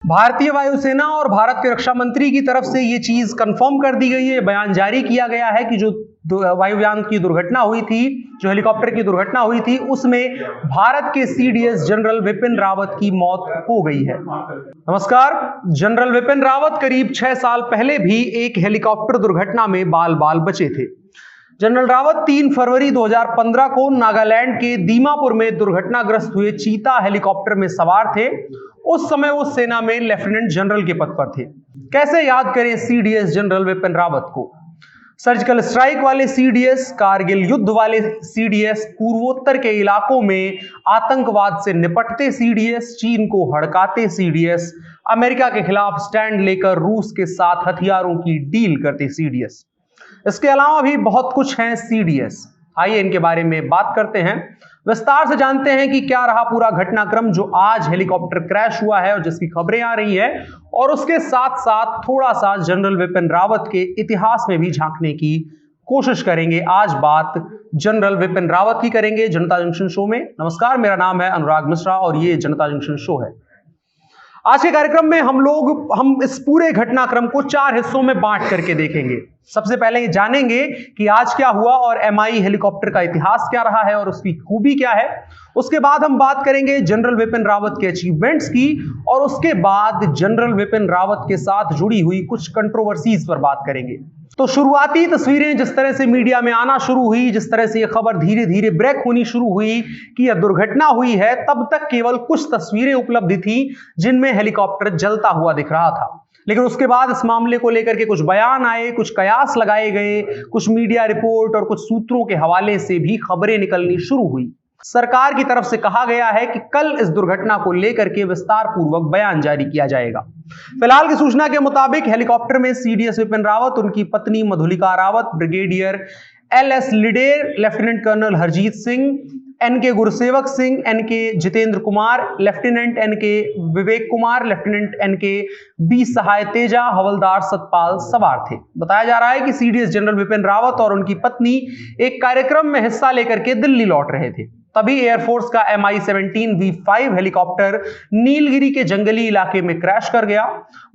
भारतीय वायुसेना और भारत के रक्षा मंत्री की तरफ से ये चीज कंफर्म कर दी गई है, बयान जारी किया गया है कि जो वायुयान की दुर्घटना हुई थी, जो हेलीकॉप्टर की दुर्घटना हुई थी, उसमें भारत के सीडीएस जनरल विपिन रावत की मौत हो गई है। नमस्कार। जनरल विपिन रावत करीब 6 साल पहले भी एक हेलीकॉप्टर दुर्घटना में बाल बाल बचे थे। जनरल रावत 3 फरवरी 2015 को नागालैंड के दीमापुर में दुर्घटनाग्रस्त हुए चीता हेलीकॉप्टर में सवार थे। उस समय वो सेना में लेफ्टिनेंट जनरल के पद पर थे। कैसे याद करें सीडीएस जनरल विपिन रावत को? सर्जिकल स्ट्राइक वाले सीडीएस, कारगिल युद्ध वाले सीडीएस, पूर्वोत्तर के इलाकों में आतंकवाद से निपटते सीडीएस, चीन को हड़काते सीडीएस, अमेरिका के खिलाफ स्टैंड लेकर रूस के साथ हथियारों की डील करते सीडीएस। इसके अलावा भी बहुत कुछ हैं सीडीएस। आइए इनके बारे में बात करते हैं, विस्तार से जानते हैं कि क्या रहा पूरा घटनाक्रम जो आज हेलीकॉप्टर क्रैश हुआ है और जिसकी खबरें आ रही है, और उसके साथ साथ थोड़ा सा जनरल विपिन रावत के इतिहास में भी झांकने की कोशिश करेंगे। आज बात जनरल विपिन रावत की करेंगे जनता जंक्शन शो में। नमस्कार, मेरा नाम है अनुराग मिश्रा और ये जनता जंक्शन शो है। आज के कार्यक्रम में हम इस पूरे घटनाक्रम को 4 हिस्सों में बांट करके देखेंगे। सबसे पहले ये जानेंगे कि आज क्या हुआ और एमआई हेलीकॉप्टर का इतिहास क्या रहा है और उसकी खूबी क्या है। उसके बाद हम बात करेंगे जनरल विपिन रावत के अचीवमेंट्स की, और उसके बाद जनरल विपिन रावत के साथ जुड़ी हुई कुछ कंट्रोवर्सीज पर बात करेंगे। तो शुरुआती तस्वीरें जिस तरह से मीडिया में आना शुरू हुई, जिस तरह से यह खबर धीरे धीरे ब्रेक होनी शुरू हुई कि यह दुर्घटना हुई है, तब तक केवल कुछ तस्वीरें उपलब्ध थी जिनमें हेलीकॉप्टर जलता हुआ दिख रहा था। लेकिन उसके बाद इस मामले को लेकर के कुछ बयान आए, कुछ कयास लगाए गए, कुछ मीडिया रिपोर्ट और कुछ सूत्रों के हवाले से भी खबरें निकलनी शुरू हुई। सरकार की तरफ से कहा गया है कि कल इस दुर्घटना को लेकर के विस्तार पूर्वक बयान जारी किया जाएगा। फिलहाल की सूचना के मुताबिक हेलीकॉप्टर में सीडीएस विपिन रावत, उनकी पत्नी Madhulika Rawat, brigadier L S Lidder, lieutenant colonel Harjit Singh, N K Gursewak Singh, N K Jitendra Kumar, lieutenant N K Vivek Kumar, lieutenant N K B Sai Teja, havildar Satpal सवार थे। बताया जा रहा है कि सीडीएस जनरल विपिन रावत और उनकी पत्नी एक कार्यक्रम में हिस्सा लेकर के दिल्ली लौट रहे थे। तभी एयरफोर्स का MI-17 V5 हेलीकॉप्टर नीलगिरी के जंगली इलाके में क्रैश कर गया।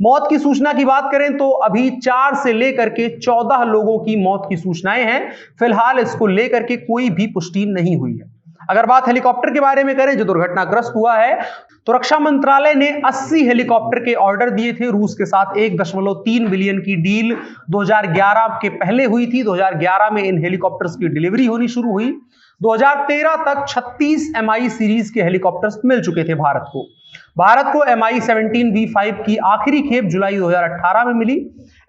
मौत की सूचना की बात करें तो अभी 4 से लेकर के 14 लोगों की मौत की सूचनाएं हैं। फिलहाल इसको लेकर के कोई भी पुष्टि नहीं हुई है। अगर बात हेलीकॉप्टर के बारे में करें जो दुर्घटनाग्रस्त हुआ है, तो रक्षा मंत्रालय ने 80 हेलीकॉप्टर के ऑर्डर दिए थे। रूस के साथ 1.3 बिलियन की डील 2011 के पहले हुई थी। 2011 में इन हेलीकॉप्टर्स की डिलीवरी होनी शुरू हुई। 2013 तक 36 MI सीरीज के हेलीकॉप्टर्स मिल चुके थे भारत को। भारत को MI-17 V5 की आखिरी खेप जुलाई 2018 में मिली।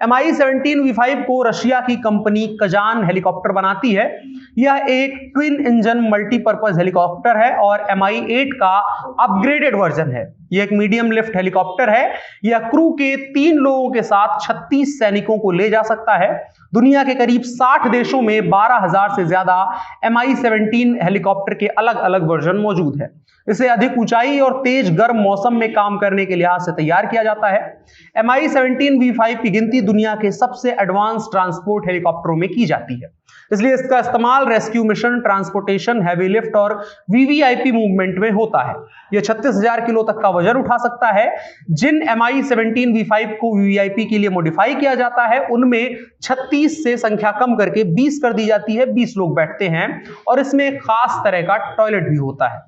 MI-17 V5 को रशिया की कंपनी कजान हेलीकॉप्टर बनाती है। यह एक ट्विन इंजन मल्टीपर्पज हेलीकॉप्टर है और MI-8 का अपग्रेडेड वर्जन है। यह एक मीडियम लिफ्ट हेलीकॉप्टर है। यह क्रू के 3 लोगों के साथ 36 सैनिकों को ले जा सकता है। दुनिया के करीब 60 देशों में 12,000 से ज्यादा MI-17 हेलीकॉप्टर के अलग अलग वर्जन मौजूद है। इसे अधिक ऊंचाई और तेज गर्म मौसम में काम करने के लिहाज से तैयार किया जाता है। MI-17 V5 की गिनती दुनिया के सबसे एडवांस ट्रांसपोर्ट हेलीकॉप्टरों में की जाती है। इसलिए इसका इस्तेमाल rescue mission, transportation, heavy lift और VVIP मूवमेंट में होता है। यह 36,000 किलो तक का वजन उठा सकता है। जिन MI-17 V5 को VVIP के लिए मॉडिफाई किया जाता है, उनमें 36 से संख्या कम करके 20 कर दी जाती है। 20 लोग बैठते हैं और इसमें एक खास तरह का टॉयलेट भी होता है।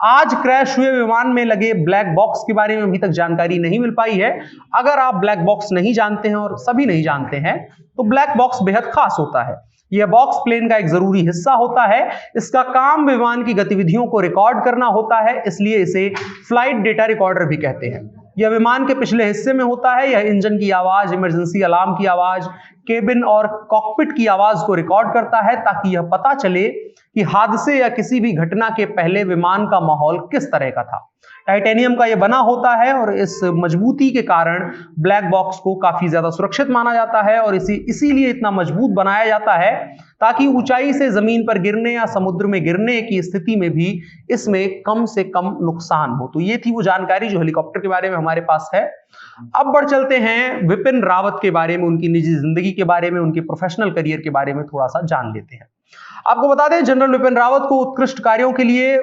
आज क्रैश हुए विमान में लगे ब्लैक बॉक्स के बारे में अभी तक जानकारी नहीं मिल पाई है। अगर आप ब्लैक बॉक्स नहीं जानते हैं, और सभी नहीं जानते हैं, तो ब्लैक बॉक्स बेहद खास होता है। यह बॉक्स प्लेन का एक जरूरी हिस्सा होता है। इसका काम विमान की गतिविधियों को रिकॉर्ड करना होता है, इसलिए इसे फ्लाइट डेटा रिकॉर्डर भी कहते हैं। यह विमान के पिछले हिस्से में होता है। यह इंजन की आवाज, इमरजेंसी अलार्म की आवाज, केबिन और कॉकपिट की आवाज को रिकॉर्ड करता है ताकि यह पता चले कि हादसे या किसी भी घटना के पहले विमान का माहौल किस तरह का था। टाइटेनियम का यह बना होता है और इस मजबूती के कारण ब्लैक बॉक्स को काफी ज्यादा सुरक्षित माना जाता है और इसीलिए इतना मजबूत बनाया जाता है ताकि ऊंचाई से जमीन पर गिरने या समुद्र में गिरने की स्थिति में भी इसमें कम से कम नुकसान हो। तो ये थी वो जानकारी जो हेलीकॉप्टर के बारे में हमारे पास है। अब बढ़ चलते हैं विपिन रावत के बारे में, उनकी निजी जिंदगी के बारे में, उनके प्रोफेशनल करियर के बारे में थोड़ा सा जान लेते हैं। आपको बता दें जनरल विपिन रावत को उत्कृष्ट कार्यों के लिए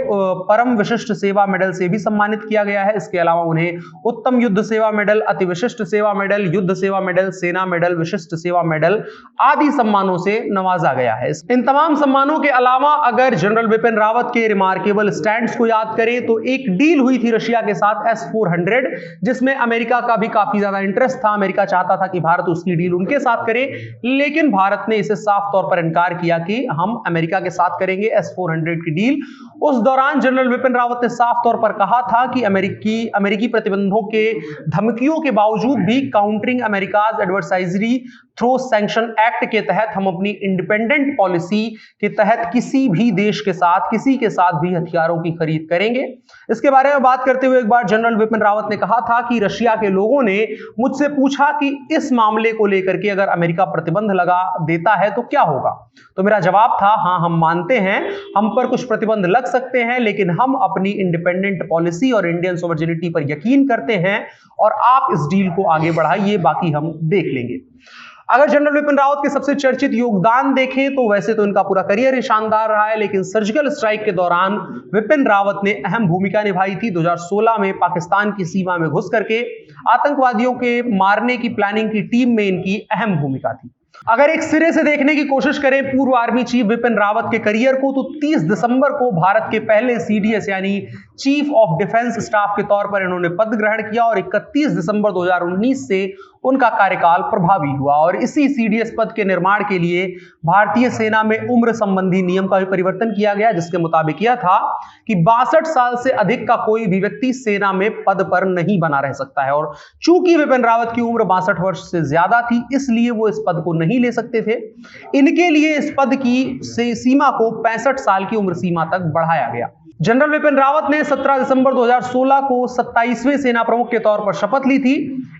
परम विशिष्ट सेवा मेडल से भी सम्मानित किया गया है। इसके अलावा उन्हें उत्तम युद्ध सेवा मेडल, अति विशिष्ट सेवा मेडल, युद्ध सेवा मेडल, सेना मेडल, विशिष्ट सेवा मेडल आदि सम्मानों से नवाजा गया है। इन तमाम सम्मानों के अलावा अगर जनरल विपिन रावत के रिमार्केबल स्टैंड्स को याद करें तो एक डील हुई थी रशिया के साथ S-400, जिसमें अमेरिका का भी काफी ज्यादा इंटरेस्ट था। अमेरिका चाहता था कि भारत उसकी डील उनके साथ करे, लेकिन भारत ने इसे साफ तौर पर इनकार किया कि हम अमेरिका के साथ करेंगे S-400 की डील। उस दौरान जनरल विपिन रावत ने साफ तौर पर कहा था कि अमेरिकी प्रतिबंधों के धमकियों के बावजूद भी countering America's adversaries through sanction act के तहत हम अपनी इंडिपेंडेंट पॉलिसी के तहत किसी भी देश के साथ, किसी के साथ भी हथियारों की खरीद करेंगे। इसके बारे में बात करते हुए एक बार जनरल विपिन रावत ने कहा था कि रशिया के लोगों ने मुझसे पूछा कि इस मामले को लेकर के अगर अमेरिका प्रतिबंध लगा देता है तो क्या होगा, तो मेरा जवाब था हाँ, हम मानते हैं हम पर कुछ प्रतिबंध लग सकते हैं, लेकिन हम अपनी इंडिपेंडेंट पॉलिसी और इंडियन सोवरेनिटी पर यकीन करते हैं और आप इस डील को आगे बढ़ाइए, बाकी हम देख लेंगे। अगर जनरल विपिन रावत के सबसे चर्चित योगदान देखें तो वैसे तो इनका पूरा करियर ही शानदार रहा है, लेकिन सर्जिकल स्ट्राइक के दौरान विपिन रावत ने अहम भूमिका निभाई थी। 2016 में पाकिस्तान की सीमा में घुस करके आतंकवादियों के मारने की प्लानिंग की टीम में इनकी अहम भूमिका थी। अगर एक सिरे से देखने की कोशिश करें पूर्व आर्मी चीफ विपिन रावत के करियर को, तो 30 दिसंबर को भारत के पहले CDS यानी चीफ ऑफ डिफेंस स्टाफ के तौर पर इन्होंने पद ग्रहण किया और 31 दिसंबर 2019 से उनका कार्यकाल प्रभावी हुआ। और इसी CDS पद के निर्माण के लिए भारतीय सेना में उम्र संबंधी नियम का भी परिवर्तन किया गया, जिसके मुताबिक यह था कि 62 साल से अधिक का कोई भी व्यक्ति सेना में पद पर नहीं बना रह सकता है। और चूंकि विपिन रावत की उम्र 62 वर्ष से ज्यादा थी, इसलिए वो इस पद को नहीं ले सकते थे। इनके लिए इस पद की सीमा को 65 साल की उम्र सीमा तक बढ़ाया गया। जनरल विपिन रावत ने 17 दिसंबर 2016 को 27वें सेना प्रमुख के तौर पर शपथ ली थी।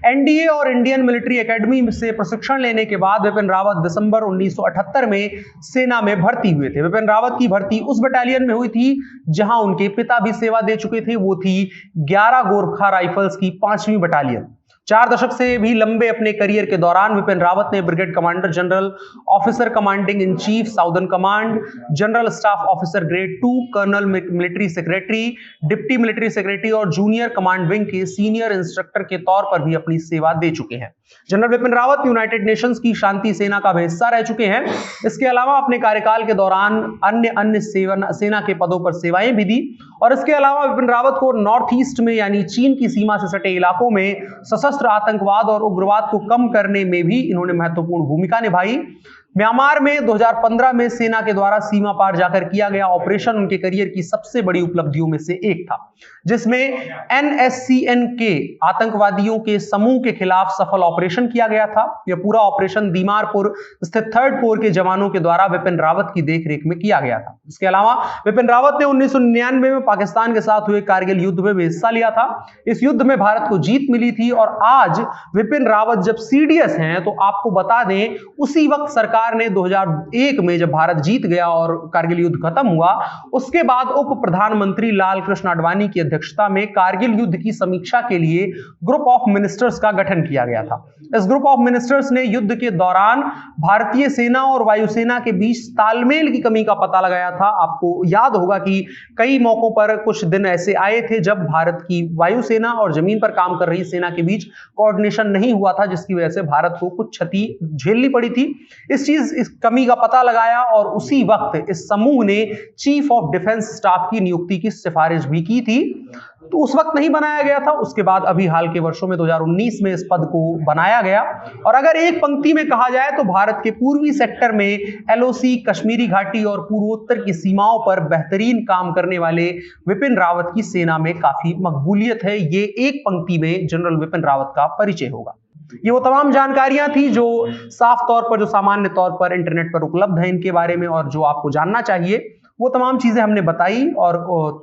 NDA और इंडियन मिलिट्री एकेडमी से प्रशिक्षण लेने के बाद विपिन रावत दिसंबर 1978 में सेना में भर्ती हुए थे। विपिन रावत की भर्ती उस बटालियन में हुई थी जहां उनके पिता भी सेवा दे चुके थे, वो थी 11 गोरखा राइफल्स की 5वीं बटालियन। 4 दशक से भी लंबे अपने करियर के दौरान विपिन रावत ने brigade commander general, officer commanding in chief southern command, general staff officer grade 2, colonel military secretary, deputy military secretary और जूनियर कमांड विंग के सीनियर इंस्ट्रक्टर के तौर पर भी अपनी सेवा दे चुके हैं। General Vipin Rawat United Nations की शांति सेना का भी हिस्सा रह चुके हैं। इसके अलावा अपने कार्यकाल के दौरान अन्य सेना के पदों पर सेवाएं भी दी। और इसके अलावा विपिन रावत को नॉर्थ ईस्ट में यानी चीन की सीमा से सटे इलाकों में सशस्त्र आतंकवाद और उग्रवाद को कम करने में भी इन्होंने महत्वपूर्ण भूमिका निभाई। म्यांमार में 2015 में सेना के द्वारा सीमा पार जाकर किया गया ऑपरेशन उनके करियर की सबसे बड़ी उपलब्धियों में से एक था, जिसमें NSCN के आतंकवादियों के समूह के खिलाफ सफल ऑपरेशन किया गया था। यह पूरा ऑपरेशन दीमारपुर स्थित 3rd कोर के जवानों के द्वारा विपिन रावत की देखरेख में किया गया था। इसके अलावा विपिन रावत ने 1999 में पाकिस्तान के साथ हुए कारगिल युद्ध में भी हिस्सा लिया था। इस युद्ध में भारत को जीत मिली थी और आज विपिन रावत जब CDS हैं तो आपको बता दें उसी वक्त सरकार ने 2001 में जब भारत जीत गया और कारगिल युद्ध खत्म हुआ, उसके बाद उप प्रधानमंत्री लाल कृष्ण आडवाणी की अध्यक्षता में कारगिल युद्ध की समीक्षा के लिए ग्रुप ऑफ मिनिस्टर्स का गठन किया गया था। इस ग्रुप ऑफ मिनिस्टर्स ने युद्ध के दौरान भारतीय सेना और वायुसेना के बीच तालमेल की कमी का पता लगाया था। आपको याद होगा कि कई मौकों पर कुछ दिन ऐसे आए थे जब भारत की वायुसेना और जमीन पर काम कर रही सेना के बीच कोऑर्डिनेशन नहीं हुआ था, जिसकी वजह से भारत को कुछ क्षति झेलनी पड़ी थी। इस कमी का पता लगाया और उसी वक्त इस समूह ने चीफ ऑफ डिफेंस स्टाफ की नियुक्ति की सिफारिश भी की थी। तो उस वक्त नहीं बनाया गया था, उसके बाद अभी हाल के वर्षों में 2019 में इस पद को बनाया गया। और अगर एक पंक्ति में कहा जाए तो भारत के पूर्वी सेक्टर में LOC, कश्मीरी घाटी और पूर्वोत्तर की सीमाओं पर बेहतरीन काम करने वाले विपिन रावत की सेना में काफी मकबूलियत है। ये एक पंक्ति में जनरल विपिन रावत का परिचय होगा। ये वो तमाम जानकारियां थी जो साफ तौर पर, जो सामान्य तौर पर इंटरनेट पर उपलब्ध है इनके बारे में और जो आपको जानना चाहिए, वो तमाम चीजें हमने बताई। और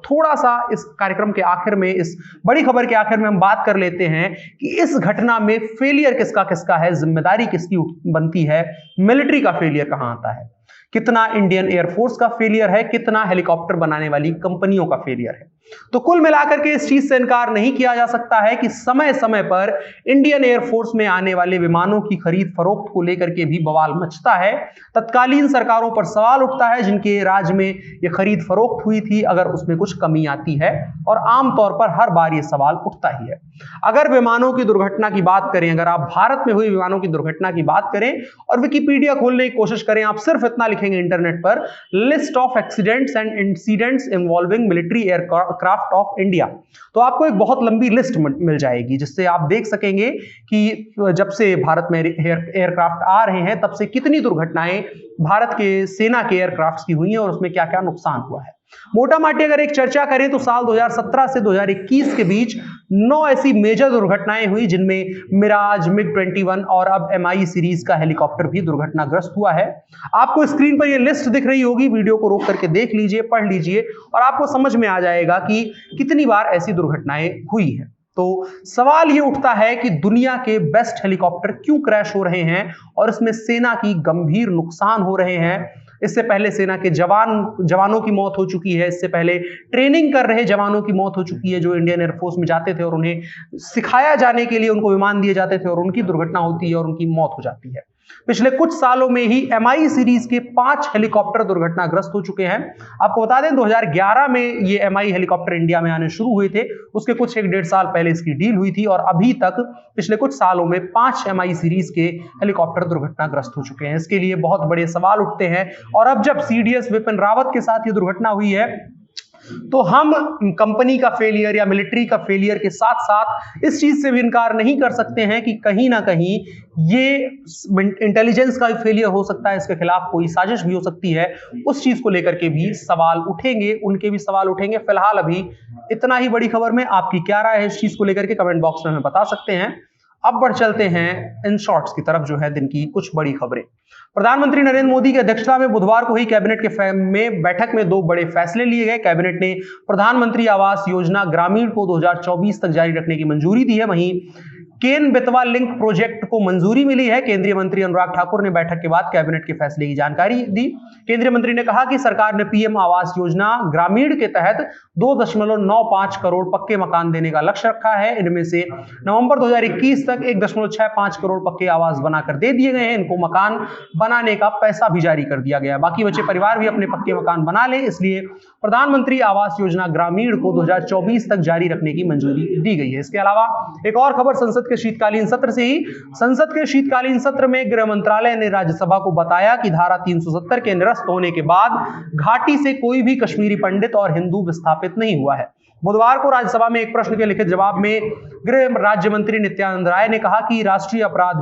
थोड़ा सा इस कार्यक्रम के आखिर में, इस बड़ी खबर के आखिर में हम बात कर लेते हैं कि इस घटना में फेलियर किसका किसका है, जिम्मेदारी किसकी बनती है, मिलिट्री का फेलियर कहां आता है। कितना इंडियन एयरफोर्स का फेलियर है, कितना हेलीकॉप्टर बनाने वाली कंपनियों का फेलियर है। तो कुल मिलाकर के इस चीज से इनकार नहीं किया जा सकता है कि समय समय पर इंडियन एयरफोर्स में आने वाले विमानों की खरीद फरोख्त को लेकर के भी बवाल मचता है। तत्कालीन सरकारों पर सवाल उठता है जिनके राज्य में यह खरीद फरोख्त हुई थी, अगर उसमें कुछ कमी आती है, और आमतौर पर हर बार यह सवाल उठता ही है। अगर विमानों की दुर्घटना की बात करें, अगर आप भारत में हुई विमानों की दुर्घटना की बात करें और विकिपीडिया खोलने की कोशिश करें, आप सिर्फ इतना लिखेंगे इंटरनेट पर, list of accidents and incidents involving military aircraft of India, तो आपको एक बहुत लंबी लिस्ट मिल जाएगी, जिससे आप देख सकेंगे कि जब से भारत में एयरक्राफ्ट आ रहे हैं तब से कितनी दुर्घटनाएं भारत के सेना के एयरक्राफ्ट की हुई हैं और उसमें क्या क्या नुकसान हुआ है। मोटा माटी अगर एक चर्चा करें तो साल 2017 से 2021 के बीच 9 ऐसी मेजर दुर्घटनाएं हुई जिनमें मिराज, MiG-21 और अब MI सीरीज का हेलीकॉप्टर भी दुर्घटनाग्रस्त हुआ है। आपको स्क्रीन पर यह लिस्ट दिख रही होगी, वीडियो को रोक करके देख लीजिए, पढ़ लीजिए और आपको समझ में आ जाएगा कि कितनी बार ऐसी दुर्घटनाएं हुई हैं। तो सवाल ये उठता है कि दुनिया के बेस्ट हेलीकॉप्टर क्यों क्रैश हो रहे हैं और इसमें सेना की गंभीर नुकसान हो रहे हैं। इससे पहले सेना के जवानों की मौत हो चुकी है, इससे पहले ट्रेनिंग कर रहे जवानों की मौत हो चुकी है जो इंडियन एयरफोर्स में जाते थे और उन्हें सिखाया जाने के लिए उनको विमान दिए जाते थे और उनकी दुर्घटना होती है और उनकी मौत हो जाती है। पिछले कुछ सालों में ही MI सीरीज के 5 हेलीकॉप्टर दुर्घटनाग्रस्त हो चुके हैं। आपको बता दें 2011 में ये MI हेलीकॉप्टर इंडिया में आने शुरू हुए थे, उसके कुछ 1-1.5 साल पहले इसकी डील हुई थी और अभी तक पिछले कुछ सालों में 5 MI सीरीज के हेलीकॉप्टर दुर्घटनाग्रस्त हो चुके हैं। इसके लिए बहुत बड़े सवाल उठते हैं और अब जब CDS विपिन रावत के साथ ये दुर्घटना हुई है तो हम कंपनी का फेलियर या मिलिट्री का फेलियर के साथ साथ इस चीज से भी इनकार नहीं कर सकते हैं कि कहीं ना कहीं ये इंटेलिजेंस का फेलियर हो सकता है, इसके खिलाफ कोई साजिश भी हो सकती है। उस चीज को लेकर के भी सवाल उठेंगे, उनके भी सवाल उठेंगे। फिलहाल अभी इतना ही बड़ी खबर में आपकी क्या राय है इस चीज को लेकर के कमेंट बॉक्स में हमें बता सकते हैं। अब बढ़ चलते हैं इन शॉर्ट्स की तरफ, जो है दिन की कुछ बड़ी खबरें। प्रधानमंत्री नरेंद्र मोदी की अध्यक्षता में बुधवार को ही कैबिनेट के बैठक में 2 बड़े फैसले लिए गए। कैबिनेट ने प्रधानमंत्री आवास योजना ग्रामीण को 2024 तक जारी रखने की मंजूरी दी है। वहीं केन बेतवा लिंक प्रोजेक्ट को मंजूरी मिली है। केंद्रीय मंत्री अनुराग ठाकुर ने बैठक के बाद कैबिनेट के फैसले की जानकारी दी। केंद्रीय मंत्री ने कहा कि सरकार ने PM आवास योजना ग्रामीण के तहत 2.95 करोड़ पक्के मकान देने का लक्ष्य रखा है। इनमें से नवंबर 2021 तक 1.65 करोड़ पक्के आवास बनाकर दे दिए गए हैं। इनको मकान बनाने का पैसा भी जारी कर दिया गया। बाकी बचे परिवार भी अपने पक्के मकान बना ले, इसलिए प्रधानमंत्री आवास योजना ग्रामीण को 2024 तक जारी रखने की मंजूरी दी गई है। इसके अलावा एक और खबर संसद के शीतकालीन सत्र से ही। संसद के शीतकालीन सत्र में गृह मंत्रालय ने राज्यसभा को बताया कि धारा 370 के निरस्त होने के बाद घाटी से कोई भी कश्मीरी पंडित और हिंदू विस्थापित नहीं हुआ है। बुधवार को राज्यसभा में एक प्रश्न के लिखित जवाब में गृह राज्य मंत्री नित्यानंद राय ने कहा कि राष्ट्रीय अपराध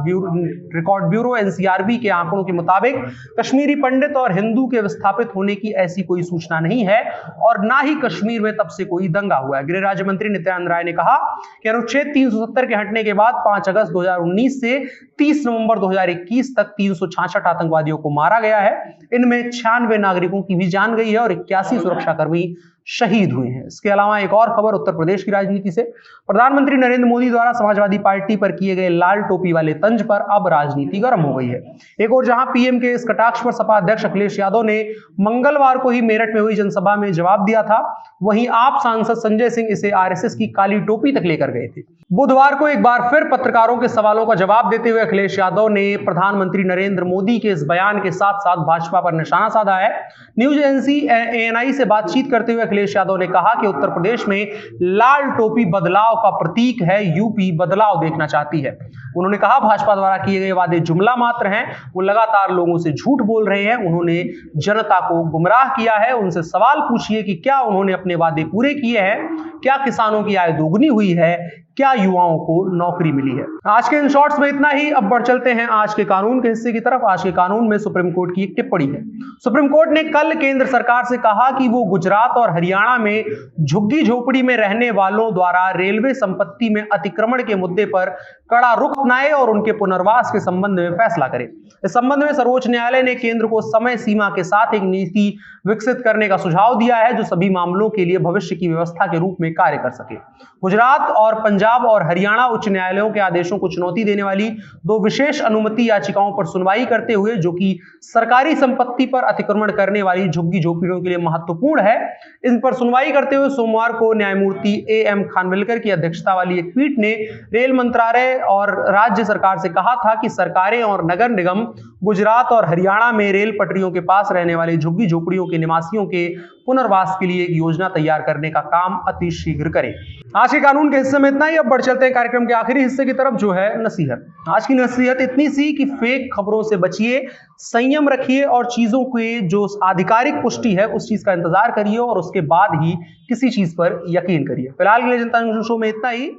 रिकॉर्ड ब्यूरो NCRB के आंकड़ों के मुताबिक कश्मीरी पंडित और हिंदू के विस्थापित होने की ऐसी कोई सूचना नहीं है और ना ही कश्मीर में तब से कोई दंगा हुआ है। गृह राज्य मंत्री नित्यानंद राय ने कहा कि अनुच्छेद 370 के हटने के बाद 5 अगस्त 2019 से 30 नवंबर 2021 तक 366 आतंकवादियों को मारा गया है। इनमें 96 नागरिकों की भी जान गई है और 81 सुरक्षाकर्मी शहीद हुए हैं। इसके अलावा एक और खबर उत्तर प्रदेश की राजनीति से। प्रधानमंत्री नरेंद्र मोदी द्वारा समाजवादी पार्टी पर किए गए लाल टोपी वाले तंज पर अब राजनीति गर्म हो गई है। एक और जहां PM के इस कटाक्ष पर सपा अध्यक्ष अखिलेश यादव ने मंगलवार को ही मेरठ में हुई जनसभा में जवाब दिया था, वहीं आप सांसद संजय सिंह इसे RSS की काली टोपी तक लेकर गए थे। बुधवार को एक बार फिर पत्रकारों के सवालों का जवाब देते हुए अखिलेश यादव ने प्रधानमंत्री नरेंद्र मोदी के इस बयान के साथ साथ भाजपा पर निशाना साधा है। न्यूज एजेंसी ANI से बातचीत करते हुए अखिलेश यादव ने कहा कि उत्तर प्रदेश में लाल टोपी बदलाव का प्रतीक है, यूपी बदलाव देखना चाहती है। उन्होंने कहा भाजपा द्वारा किए गए वादे जुमला मात्र हैं, वो लगातार लोगों से झूठ बोल रहे हैं, उन्होंने जनता को गुमराह किया है। उनसे सवाल पूछिए कि क्या उन्होंने अपने वादे पूरे किए हैं, क्या किसानों की आय दोगुनी हुई है, क्या युवाओं को नौकरी मिली है। आज के इन शॉर्ट्स में इतना ही। अब बढ़ चलते हैं आज के कानून के हिस्से की तरफ। आज के कानून में सुप्रीम कोर्ट की एक टिप्पणी है। सुप्रीम कोर्ट ने कल केंद्र सरकार से कहा कि वो गुजरात और हरियाणा में झुग्गी झोपड़ी में रहने वालों द्वारा रेलवे संपत्ति में अतिक्रमण के मुद्दे पर कड़ा रुख अपनाए और उनके पुनर्वास के संबंध में फैसला करे। इस संबंध में सर्वोच्च न्यायालय ने केंद्र को समय सीमा के साथ एक नीति विकसित करने का सुझाव दिया है जो सभी मामलों के लिए भविष्य की व्यवस्था के रूप में कार्य कर सके। गुजरात और पंजाब और हरियाणा उच्च न्यायालयों के आदेशों को चुनौती देने वाली 2 विशेष अनुमति याचिकाओं पर सुनवाई करते हुए, जो कि सरकारी संपत्ति संपत्ति पर अतिक्रमण करने वाली झुग्गी झोपड़ियों के लिए महत्वपूर्ण है। इन पर सुनवाई करते हुए सोमवार को न्यायमूर्ति एम खानविलकर की अध्यक्षता वाली एक पीठ ने रेल मंत्रालय और राज्य सरकार से कहा था कि सरकारें और नगर निगम गुजरात और हरियाणा में रेल पटरियों के पास रहने वाले झुग्गी झोपड़ियों के निवासियों के पुनर्वास के लिए एक योजना तैयार करने का काम अति शीघ्र करें। आज के कानून के हिस्से में इतना ही। अब बढ़ चलते हैं कार्यक्रम के आखिरी हिस्से की तरफ, जो है नसीहत। आज की नसीहत इतनी सी कि फेक खबरों से बचिए, संयम रखिए और चीजों की जो आधिकारिक पुष्टि है उस चीज का इंतजार करिए और उसके बाद ही किसी चीज पर यकीन करिए। फिलहाल के लिए जनता न्यूज़ शो में इतना ही।